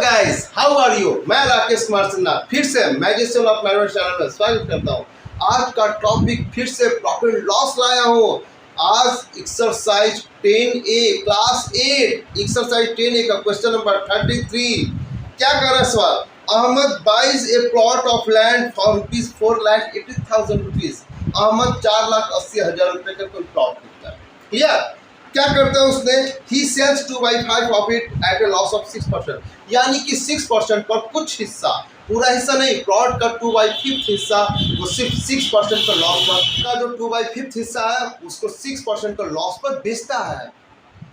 Guys, how are you? मैं राकेश कुमार सिन्हा फिर से मैजिशियन ऑफ मैनेजमेंट चैनल में स्वागत करता हूँ। आज का टॉपिक फिर से प्रॉफिट लॉस लाया हूँ। आज exercise 10A class 8 exercise 10A का क्वेश्चन नंबर 33। क्या कर रहा है सवाल? Ahmed buys a plot of land for rupees 4,80,000 rupees. Ahmed 4,80,000 रुपये का कोई प्लॉट खरीदता है। क्लियर? क्या करता है उसने? He sells 2/5 of it at a loss of 6%, यानी कि 6% पर कुछ हिस्सा, पूरा हिस्सा नहीं, प्लॉट का 2/5 हिस्सा वो सिर्फ 6% का लॉस पर, का जो 2/5 हिस्सा है उसको 6% का लॉस पर बेचता है।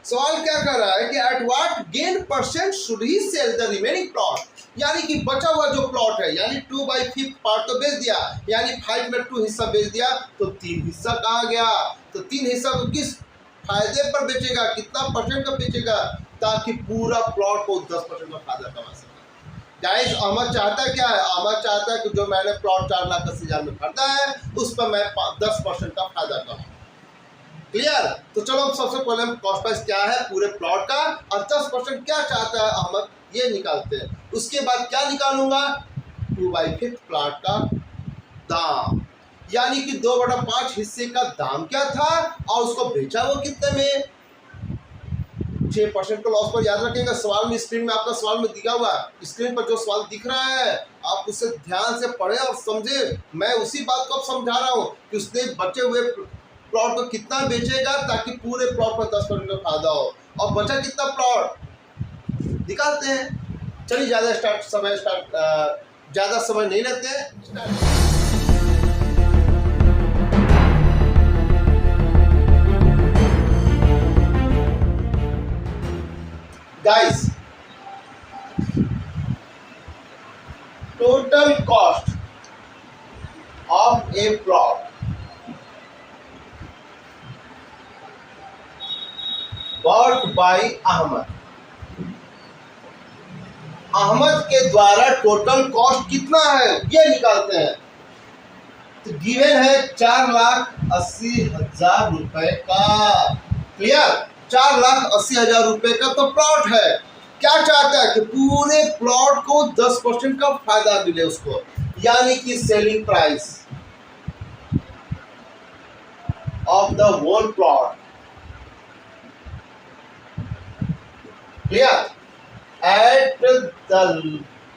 सवाल क्या कर रहा है कि at what gain percent should he sell the remaining plot, यानी कि बचा हुआ जो प्लॉट है, यानी 2/5 पार्ट तो बेच दिया, यानी 5 में 2 हिस्सा बेच दिया तो 3 हिस्सा कहा गया। तो 3 हिस्सा को किस फायदे पर बेचेगा, कितना परसेंट का बेचेगा, ताकि पूरा प्लॉट को 10% का फायदा कमा सके। गाइस, अहमद चाहता है क्या है? अहमद चाहता है कि जो मैंने प्लॉट 4,80,000 में खरीदा है उस पर मैं 10% का फायदा कमाऊं। क्लियर? तो चलो सबसे पहले हम कॉस्ट प्राइस क्या है पूरे प्लॉट का और 10% क्या चाहता है अहमद, ये निकालते हैं। उसके बाद क्या निकालूंगा? 2/5 प्लॉट का दाम, यानी कि 2/5 हिस्से का दाम क्या था और उसको बेचा वो कितने में? 6% का लॉस पर। याद रखेंगे सवाल में, स्क्रीन में आपका सवाल में दिखा हुआ है, स्क्रीन पर जो सवाल दिख रहा है आप उसे ध्यान से पढ़े और समझे। मैं उसी बात को अब समझा रहा हूँ कि उसने बचे हुए प्लॉट को कितना बेचेगा ताकि पूरे प्लॉट पर 10% का फायदा हो, और बचा कितना प्लॉट निकालते हैं। चलिए ज़्यादा समय नहीं लेते हैं। Guys, total cost of a plot bought by Ahmad. Ahmad के द्वारा टोटल कॉस्ट कितना है ये निकालते हैं। तो गिवन है 4,80,000 रुपए का। क्लियर? 4,80,000 रुपए का तो प्लॉट है। क्या चाहता है कि पूरे प्लॉट को 10% का फायदा मिले उसको, यानी कि selling price of the whole plot. Clear? At the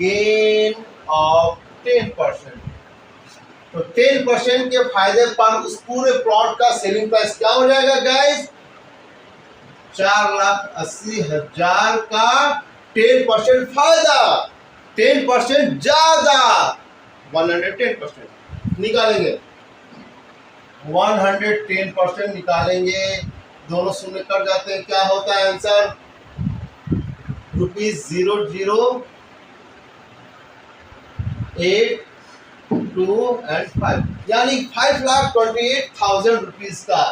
gain of 10%। तो 10% के फायदे पर उस पूरे प्लॉट का सेलिंग प्राइस क्या हो जाएगा गाइस? 4,80,000 का 10% फायदा, 10% ज्यादा, 110% निकालेंगे। 110% निकालेंगे, दोनों शून्य कट जाते हैं, क्या होता है आंसर? ₹0,008, 2 and 5, यानी 5,28,000 रुपीज का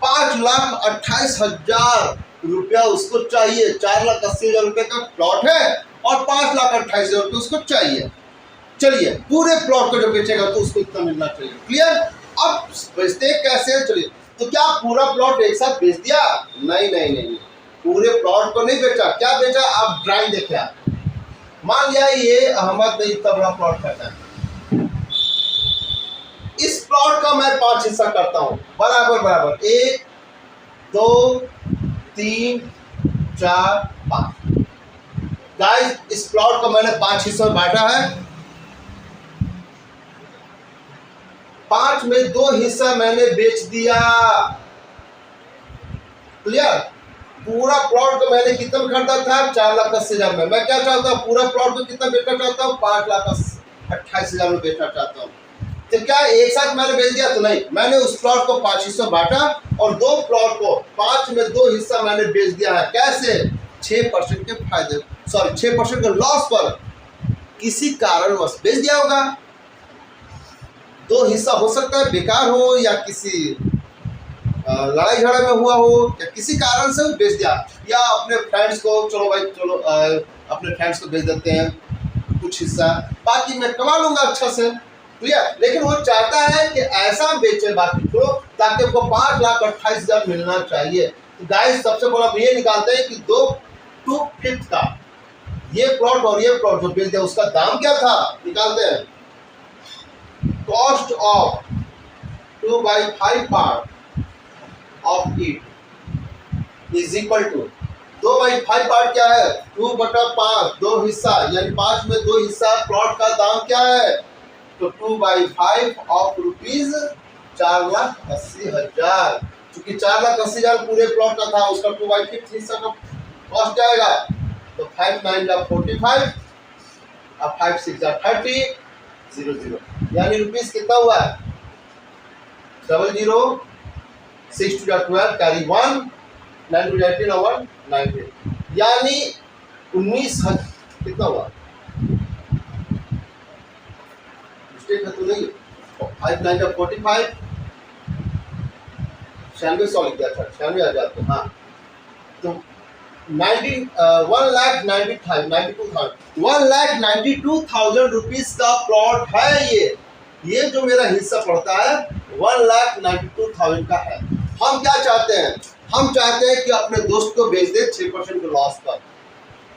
5,28,000 रुपया उसको चाहिए। 4,80,000 रुपये का प्लॉट है और 5,28,000 रुपये उसको चाहिए। चलिए, पूरे प्लॉट को जब बेचेगा तो उसको इतना मिलना चाहिए। क्लियर? अब बेचते कैसे? चलिए, तो क्या पूरा प्लॉट एक साथ बेच दिया? नहीं, पूरे प्लॉट को नहीं बेचा। क्या बेचा? आप ड्राइंग देखे। आप मान लिया ये अहमद ने इतना बड़ा प्लॉट करता है, इस प्लॉट का मैं 5 हिस्सा करता हूं, बराबर 1 2 3 4 5। गाइस, इस प्लॉट को मैंने 5 हिस्सों में बांटा है। 5 में 2 हिस्सा मैंने बेच दिया। क्लियर? पूरा प्लॉट को मैंने कितना में खरीदा था? 4,80,000 में। मैं क्या चाहता हूँ? पूरा प्लॉट को कितना बेचना चाहता हूँ? 5,28,000 में बेचना चाहता हूँ। तो क्या एक साथ मैंने बेच दिया? तो नहीं, मैंने उस प्लॉट को 5 हिस्सों बांटा और 2 प्लॉट को 5 में 2 हिस्सा मैंने बेच दिया है। कैसे? 6% के फायदे, 6% के लॉस पर। किसी कारणवश बेच दिया होगा। 2 हिस्सा हो सकता है बेकार हो, या किसी लड़ाई झगड़ा में हुआ हो, या किसी कारण से बेच दिया, या अपने फ्रेंड्स को, चलो अपने फ्रेंड्स को बेच देते हैं कुछ हिस्सा, बाकी मैं कमा लूंगा अच्छा से। क्लियर? लेकिन वो चाहता है कि ऐसा बेचे बाकी को, ताकि उसको 5,28,000 मिलना चाहिए। तो गाइस, सबसे पहले हम ये निकालते हैं कि 2/5 का ये प्लॉट और ये प्लॉट जो बेच दिया उसका दाम क्या था, निकालते हैं। Cost of 2/5 part of it is equal to 2/5 part क्या है, 2/5, 2 हिस्सा, यानी 5 में 2 हिस्सा प्लॉट का दाम क्या है, तो 2/5 ऑफ रुपीज 4,80,000। चूंकि 4,80,000 पूरे प्लॉट का था, उसका 2/5 हिस्सा का कॉस्ट आएगा, तो 5 9 जा 45 और 5 6 जा 30, 00, यानी रुपीज कितना हुआ है, 00, 6 2 जा 12, कैरी 1, 9 2 जा 18 और 1 19, यानी 19,000 कितना हुआ, मिस्टेक है तो नहीं, 5 9 जा 45, 96 सौ लिख दिया, 96,000 तो हाँ, तो 1,92,000 रुपीज का प्लॉट है ये जो मेरा हिस्सा पड़ता है 1,92,000 का है। हम क्या चाहते हैं, हम चाहते हैं कि अपने दोस्त को बेच दे 6% के लॉस पर।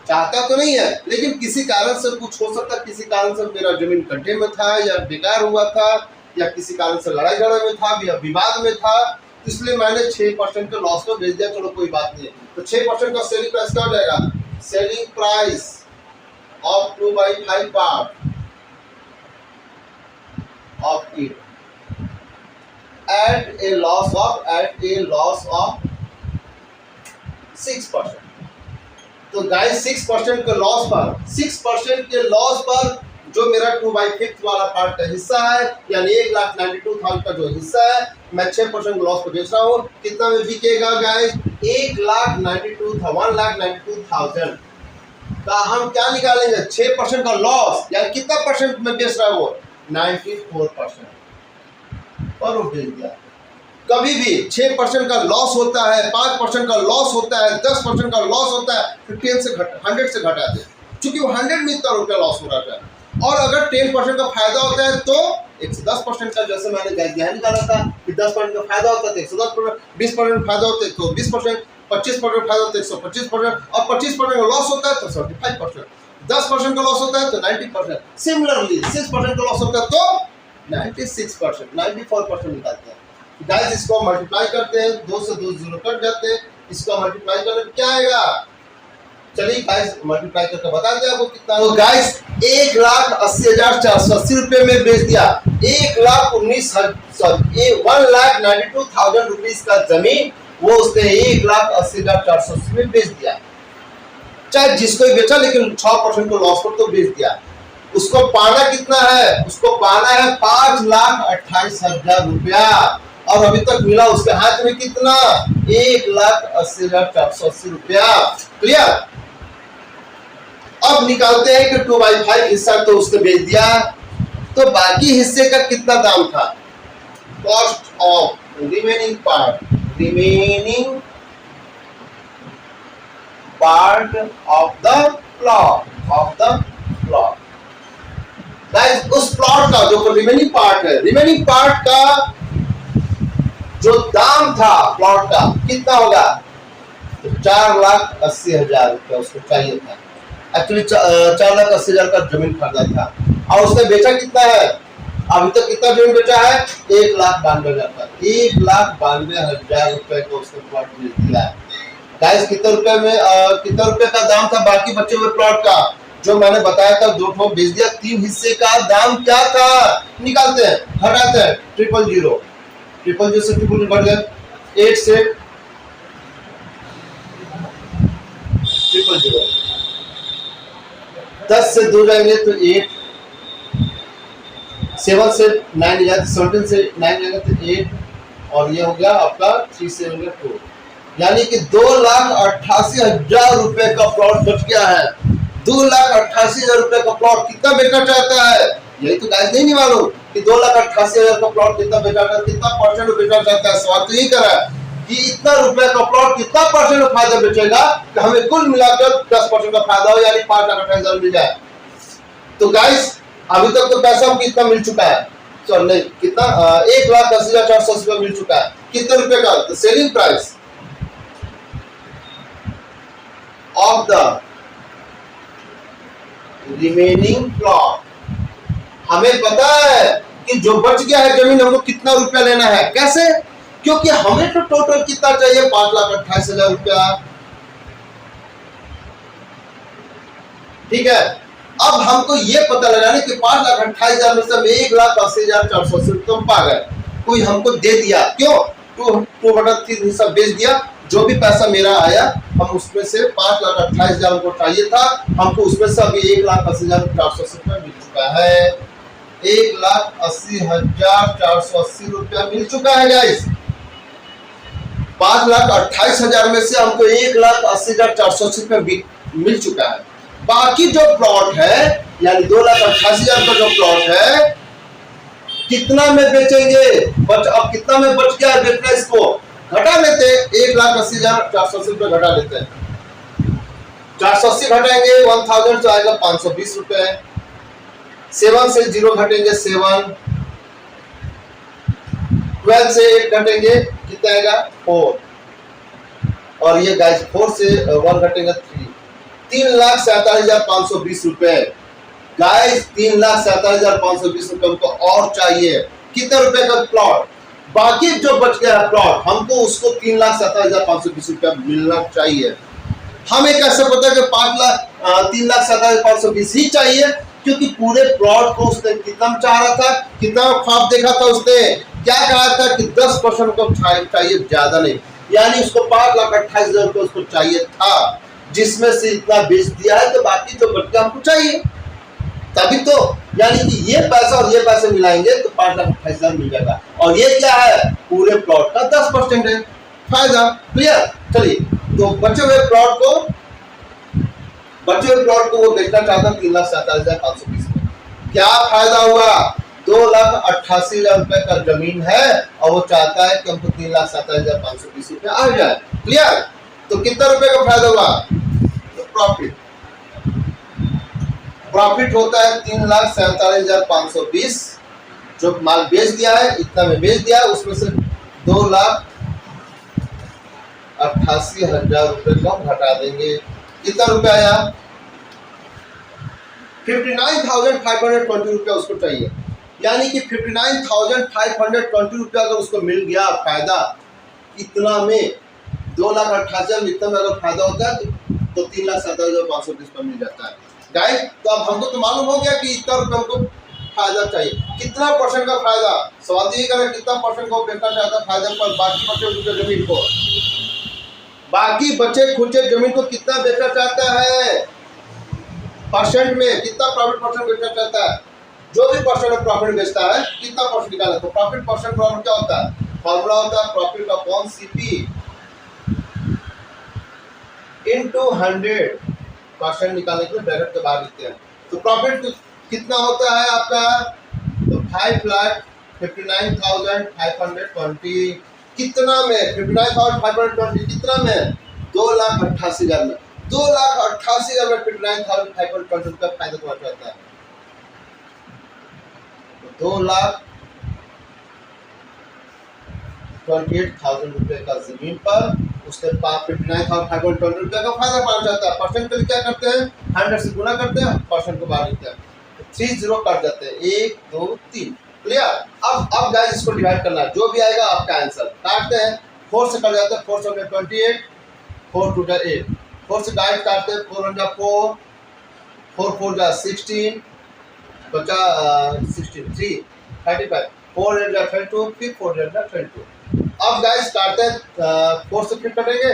चाहता तो नहीं है, लेकिन किसी कारण से कुछ हो सकता है, किसी कारण से मेरा जमीन गड्ढे में था या बेकार हुआ था या किसी कारण से लड़ाई झगड़े में था या विवाद में था, इसलिए मैंने 6% के लॉस पर बेच दिया। चलो कोई बात नहीं है, तो 6% का सेलिंग प्राइस क्या हो जाएगा, selling price of 2/5 part of it at a loss of 6%। तो गाइस 6% के लॉस पर, 6% के लॉस पर जो मेरा 2/5 वाला पार्ट का हिस्सा है, यानी 1,92,000 का जो हिस्सा है, मैं 6% लॉस पर बेच रहा हूँ। कितना में बिकेगा गाइस, 1,92,000 का हम क्या निकालेंगे, 6% का लॉस, यानी कितना परसेंट में बेच रहा है वो, 94% और वो बेच दिया। कभी भी 6% का लॉस होता है, 5% का लॉस होता है, 10% का लॉस होता है, फिर 100 से घटा दे, क्योंकि वो 100 में इतना रुपया लॉस हो रहा है। और अगर 10% का फायदा होता है तो 110% का, जैसे मैंने गया निकाला था कि 10% का फायदा होता है तो 110%, 20% फायदा होता है तो 20%, 25% फायदा होता है 125%, और 25% का लॉस होता है तो 75%, 10% का लॉस होता है तो 90%, सिमिलरली 6% का लॉस होता है तो 96%, 94% निकालते हैं। गाइस इसको मल्टीप्लाई करते हैं, 2 से 2 0 कट जाते हैं, इसको मल्टीप्लाई करने पर क्या आएगा, चलिए गाइस मल्टीप्लाई करके बता दिया आपको कितना। तो गाइस 1,80,480 रुपए में बेच दिया, 1,92,000 रुपीज का जमीन वो उसने 1,80,480 में बेच दिया। चाहे जिसको बेचा, लेकिन 6% को लॉस पर तो बेच दिया। उसको पाना कितना है, उसको पाना है 5,28,000 रुपया, और अभी तक मिला उसके हाथ में कितना, 1,80,480 रुपया। क्लियर। अब निकालते हैं कि 2/5 हिस्सा तो उसने बेच दिया, तो बाकी हिस्से का कितना दाम था, cost of remaining part of the plot guys. उस प्लॉट का जो रिमेनिंग पार्ट है, रिमेनिंग पार्ट का जो दाम था प्लॉट का कितना होगा, तो 4,80,000 रुपया उसको चाहिए था। एक्चुअली 4,80,000 का जमीन खरीदा था, और उसने बेचा कितना है, अभी तक कितना जमीन बेचा है, 1,92,000 का, 1,92,000 रुपए का उसने प्लॉट बेच दिया है। गाइस कितने रुपए में, कितने रुपए का दाम था बाकी बचे हुए प्लॉट का, जो मैंने बताया था 2 ठो बेच दिया, 3 हिस्से का दाम क्या था, निकालते हैं, हटाते हैं, 000 से 000 बढ़ गया, 8 से 000, 10 से 2 जाएंगे तो 8, 7 से 9 जाएगा, 17 से 9 जाएगा तो 8, और ये हो गया आपका 3 से 2, यानी कि 2,88,000 रुपए का प्लॉट बच गया है। 2,88,000 रुपए का प्लॉट कितना बेचना चाहता है, यही तो गाइस नहीं मालूम कि 2,88,000 का प्लॉट कितना बेचा, कितना परसेंट बेचना चाहता है। सवाल तो यही करा है कि इतना रुपए का प्लॉट कितना परसेंट का फायदा बेचेगा कि हमें कुल मिलाकर 10% का फायदा हो, यानी 5,28,000 मिल जाए। तो गाइस अभी तक तो पैसा कितना मिल चुका है, चल नहीं कितना, 1,10,480 रुपया मिल चुका है। कितने रुपए का, तो selling price of the remaining plot. हमें पता है कि जो बच गया है जमीन हमको कितना रुपया लेना है, कैसे? क्योंकि हमें तो टोटल कितना चाहिए, 5,28,000 रुपया। ठीक है, अब हमको ये पता लगाना कि 5,28,000 में से 1,80,480 रुपये पा गए, कोई हमको दे दिया, क्यों? 2/3 हिस्सा बेच दिया, जो भी पैसा मेरा आया हम उसमें से 5,28,000 को चाहिए था, हमको उसमें से अभी 1,80,480 रुपया मिल चुका है। 1,80,480 रुपया मिल चुका है गाइस। 5,28,000 में से हमको 1,80,480 रुपया मिल चुका है। बाकी जो प्लॉट है यानी 2,88,000 का जो प्लॉट है, कितना में बेचेंगे? अब कितना में बच गया है बेचना, इसको घटा लेते हैं। 1,80,480 रुपये घटा लेते हैं। 480 घटाएंगे 1000 तो आएगा 520 रुपए। 7 से 0 घटेंगे 7, 12 से 8 घटेंगे कितना आएगा 4, और ये गाइस 4 से 1 घटेगा 3। 3,47,520 रुपए गाइस। 3,47,520 रुपए हमको और चाहिए। कितने रुपए का प्लॉट? बाकी जो बच गया है प्लॉट हमको उसको 3,47,520 रुपया मिलना चाहिए। हमें कैसे पता कि 3,47,520 ही चाहिए? क्योंकि पूरे प्लॉट को उसने कितना चाह रहा था, कितना ख्वाब देखा था उसने, क्या कहा था कि 10% को चाहिए, ज्यादा नहीं। यानी उसको 5,28,000 रुपये उसको चाहिए था, जिसमें से इतना बेच दिया है, तो बाकी जो बच गया हमको चाहिए। तभी तो, यानी कि ये पैसा और ये पैसे मिलाएंगे तो 5,28,000 मिल जाएगा। और ये क्या है? पूरे प्लॉट का 10% है फायदा। क्लियर? चलिए, तो बचे हुए प्लॉट को वो बेचना चाहता 3,47,520 में। क्या फायदा हुआ? 2,88,000 रुपए का जमीन है और वो चाहता है कि हमको 3,47,520 रुपए आ जाए। क्लियर? तो कितना रुपए का फायदा हुआ? तो प्रॉफिट होता है 3,47,520। जो माल बेच दिया है इतना में बेच दिया, उसमें से 2,88,000 रुपए को घटा देंगे। कितना रुपया आया? 59,520 रुपया उसको चाहिए। यानी कि 59,520 रुपया अगर उसको मिल गया फायदा, इतना में 2,88,000 में इतना में अगर फायदा होता है तो 3,47,520 पर मिल जाता है गाइस। तो अब हमको तो मालूम हो गया कि इतना रुपया हमको फायदा चाहिए। कितना परसेंट का फायदा? सवाल ये करें कितना परसेंट को बेचना चाहता है फायदे पर, बाकी बचे खुचे जमीन को, बाकी बचे खुचे जमीन को कितना बेचना चाहता है परसेंट में? कितना प्रॉफिट परसेंट बेचना चाहता है? जो भी परसेंट प्रॉफिट बेचता है कितना परसेंट निकालना? तो प्रॉफिट परसेंट प्रॉफिट क्या होता है? फॉर्मूला होता है प्रॉफिट अपॉन सीपी इनटू 100%। निकालने के लिए ब्रैकेट के बाहर लिखते हैं। तो प्रॉफिट कितना होता है आपका? तो 5,59,520 कितना में? 59,520 कितना में? 2,88,000 में। 2,88,000 में 59,520 रुपया फायदा पहुंच जाता है। 2,28,000 रुपए का जमीन पर उसके पास 59,520 रुपए का फायदा पहुंच जाता है। परसेंट के लिए क्या करते हैं? 100 से गुना करते हैं, परसेंट को बाहर लिखते हैं, 3 0 काट जाते हैं, 1 2 3। क्लियर? अब गाइस इसको डिवाइड करना है, जो भी आएगा आपका आंसर काटते हैं। 4 से कट जाता है, 4 से 28, 4 2 8, 4 से डाइट काटते हैं, 4 1 4, 4 4 16, बचा 16 3 35, 4 8 22, फिर 4 8 22। अब गाइस काटते हैं, 4 से फिर कटेंगे,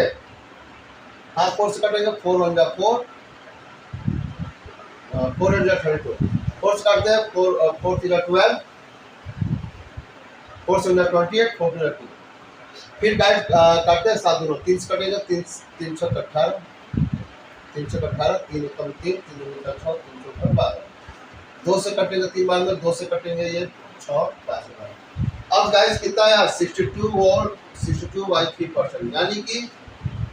हाँ 4 से कटेंगे, 4 1 4, 4 8 22, 4 से काटते हैं, 4 3 12, 4 7 28, 4 2 2। फिर गाइस काटते हैं 7 2 3 से कटेगा, 3 3 6 18, 3 6 18, 3 1 3, 3 2 6, 3 2 12। 2 से कटेगा 3 बार में, 2 से कटेंगे ये 6 5 बार। अब गाइस कितना है? 62 और 62 बाई 3%, यानी कि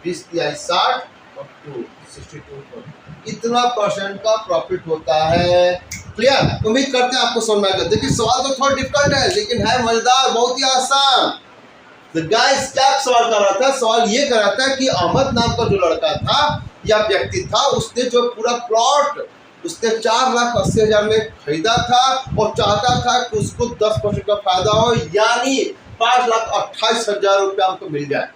20 तिहाई 60 और 2 62। इतना परसेंट का प्रॉफिट होता है। क्लियर? उम्मीद करते हैं आपको समझ में आएगा। देखिए सवाल तो थोड़ा डिफिकल्ट है लेकिन है मजेदार, बहुत ही आसान। तो गाइस क्या सवाल कर रहा था? सवाल ये कर रहा था कि अहमद नाम का जो लड़का था या व्यक्ति था, उसने जो पूरा प्लॉट उसने 4,80,000 में खरीदा था और चाहता था कि उसको 10% का फायदा हो, यानी 5,28,000 रुपया हमको मिल जाए।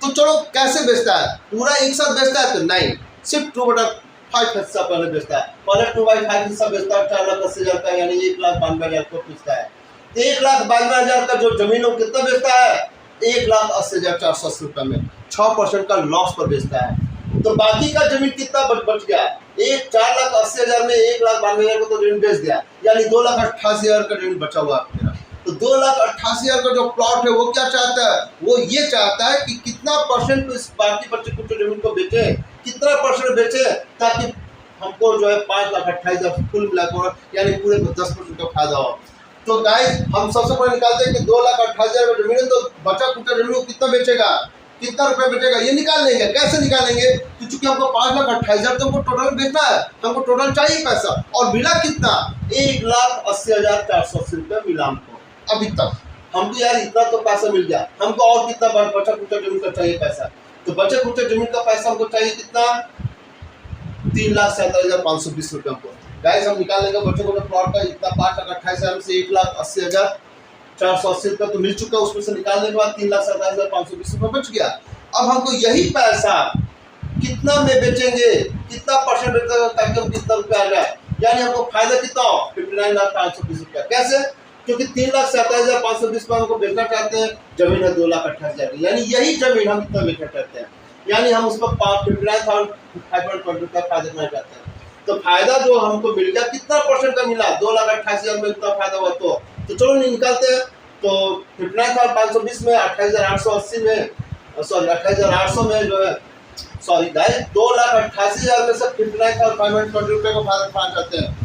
तो चलो कैसे बेचता है, पूरा एक साथ बेचता है तो नहीं, सिर्फ 2/5 हिस्सा पहले बेचता है। पहले 2/5 हिस्सा बेचता है 4,80,000 का, यानी 1,92,000 को बेचता है। 1,92,000 का जो जमीन हो कितना बेचता है, 1,80,480 रुपये में 6% का लॉस पर बेचता है। तो बाकी का जमीन कितना बच गया, 4,80,000 में 1,92,000 को तो जमीन बेच दिया, यानी 2,88,000 का जमीन बचा हुआ है मेरा। तो 2,88,000 का जो प्लॉट है वो क्या चाहता है, वो ये चाहता है कि कितना परसेंट इस बाकी बचे कुछ जमीन को बेचे, कितना परसेंट बेचे, ताकि हमको जो है 5,28,000 कुल मिलाकर यानी पूरे को 10% का फायदा हो। तो गाइस हम सबसे पहले निकालते हैं कि 2,88,000 का जमीन है, तो बचा कुछ जमीन को कितना बेचेगा, कितना रुपए बेचेगा, ये निकाल लेंगे। कैसे निकालेंगे, क्योंकि हमको 5,28,000 तो हमको टोटल बेचना है, हमको टोटल चाहिए पैसा, और मिला कितना, 1,80,480 रुपये मिला हमको अभी तक। हमको यार इतना तो पैसा मिल गया, हमको और कितना बचा कुचा जमीन का चाहिए पैसा, तो बचे कुचे जमीन का पैसा हमको चाहिए कितना, 3,47,520 रुपये हमको। गाइस हम निकाल लेंगे बच्चों को प्लॉट का इतना 5,28,000 से 1,80,480 रुपये तो मिल चुका है, उसमें से निकालने के बाद 3,47,520 रुपये बच गया। अब हमको यही पैसा कितना में बेचेंगे, कितना परसेंट बेचेंगे ताकि हम कितना रुपया आ जाए, यानी हमको फायदा कितना हो, 59,520 रुपया। कैसे, क्योंकि 3,47,520 में हमको बेचना चाहते हैं, जमीन है 2,28,000 की, यानी यही जमीन हम कितना बेचना चाहते हैं, यानी हम उस पर 59,520 का फायदा करना चाहते हैं। तो फायदा जो हमको मिल गया कितना परसेंट का मिला, 2,88,000 में इतना फायदा हुआ, तो चलो निकालते हैं। तो 59,520 में 28,880 में सॉरी 28,800 में जो है सॉरी गाइस 2,88,000 में से 59,520 रुपये का फायदा उठाना चाहते हैं।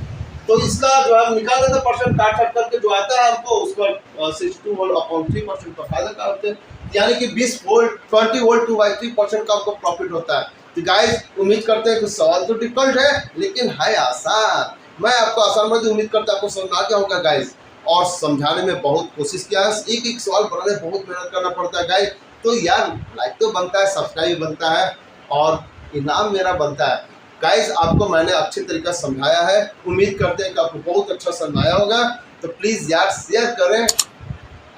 तो इसका जो है निकाल देते परसेंट काट करके जो आता है हमको उसका 62 वोल्ट अपॉन 3% का फायदा काटते हैं, यानी कि 20 वोल्ट 20 वोल्ट 2/3% का हमको प्रॉफिट होता है। तो गाइस उम्मीद करते हैं कि सवाल तो डिफिकल्ट है लेकिन है आसान। मैं आपको आसान में उम्मीद करता हूँ आपको समझ आ गया होगा गाइस, और समझाने में बहुत कोशिश किया है। एक एक सवाल बनाने बहुत मेहनत करना पड़ता है गाइस, तो यार लाइक तो बनता है, सब्सक्राइब बनता है और इनाम मेरा बनता है। गाइस आपको मैंने अच्छे तरीके से समझाया है, उम्मीद करते हैं कि आपको बहुत अच्छा समझाया होगा। तो प्लीज़ यार शेयर करें,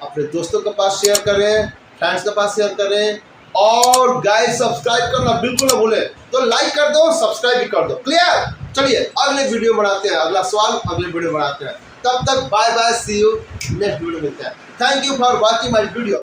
अपने दोस्तों के पास शेयर करें, फ्रेंड्स के पास शेयर करें, और गाइस सब्सक्राइब करना बिल्कुल ना भूलें। तो लाइक कर दो, सब्सक्राइब भी कर दो। क्लियर, चलिए अगले वीडियो बनाते हैं, अगला सवाल अगले वीडियो बनाते हैं। तब तक bye bye, see you next video मिलते हैं। Thank you for watching my video.